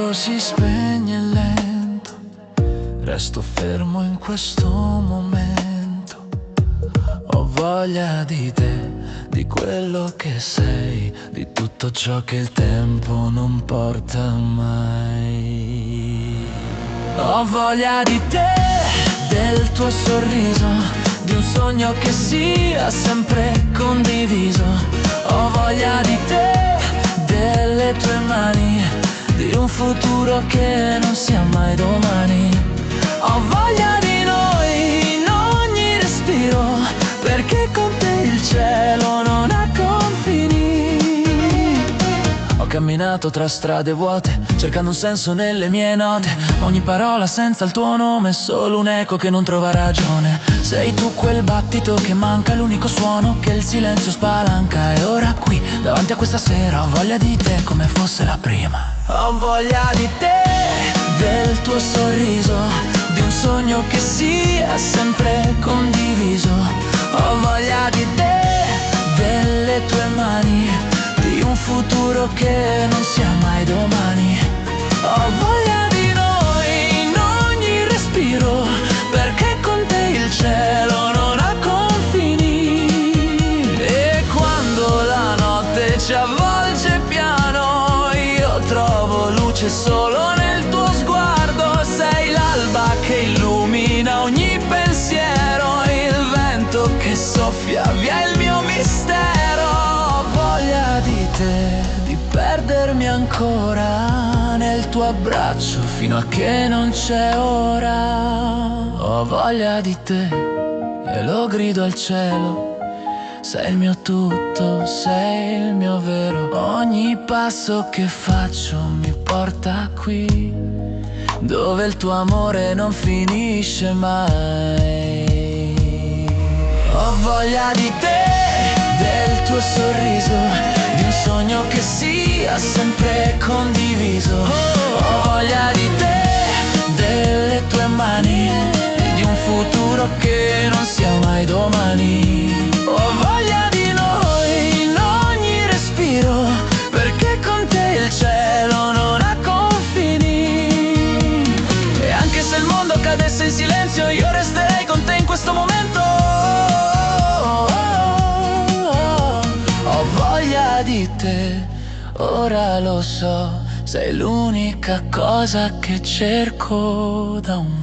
mondo si spegne lento, resto fermo in questo momento. Ho voglia di te, di quello che sei, di tutto ciò che il tempo non porta mai. Ho voglia di te, del tuo sorriso, di un sogno che sia sempre condiviso. Ho voglia di te, delle tue mani, di un futuro che non sia mai domani. Ho voglia di noi in ogni respiro, perché con te il cielo non ha confini. Ho camminato tra strade vuote, cercando un senso nelle mie note. Ogni parola senza il tuo nome è solo un eco che non trova ragione. Sei tu quel battito che manca, l'unico suono che il silenzio spalanca. E ora qui, davanti a questa sera, ho voglia di te come fosse la prima. Ho voglia di te, del tuo sorriso, di un sogno che sia sempre condiviso. Ho voglia di te, delle tue mani, di un futuro che non sia mai domani. Ho voglia di noi in ogni respiro, perché con te il cielo non ha confini. E quando la notte ci avvolge piano, io trovo luce solo nel tuo sguardo. Sei l'alba che illumina ogni pensiero, il vento che soffia via il mio mistero. Ho voglia di te, di perdermi ancora nel tuo abbraccio fino a che non c'è ora. Ho voglia di te e lo grido al cielo. Sei il mio tutto, sei il mio vero. Ogni passo che faccio mi porta qui, dove il tuo amore non finisce mai. Ho voglia di te, del tuo sorriso, di un sogno che sia sempre condiviso. Ho voglia di te, delle tue mani, di un futuro che non sia mai domani. Ho voglia di noi in ogni respiro, perché con te il cielo non ha confini. E anche se il mondo cadesse in silenzio, io resterei con te in questo momento. Ho voglia di te, ora lo so, sei l'unica cosa che cerco da un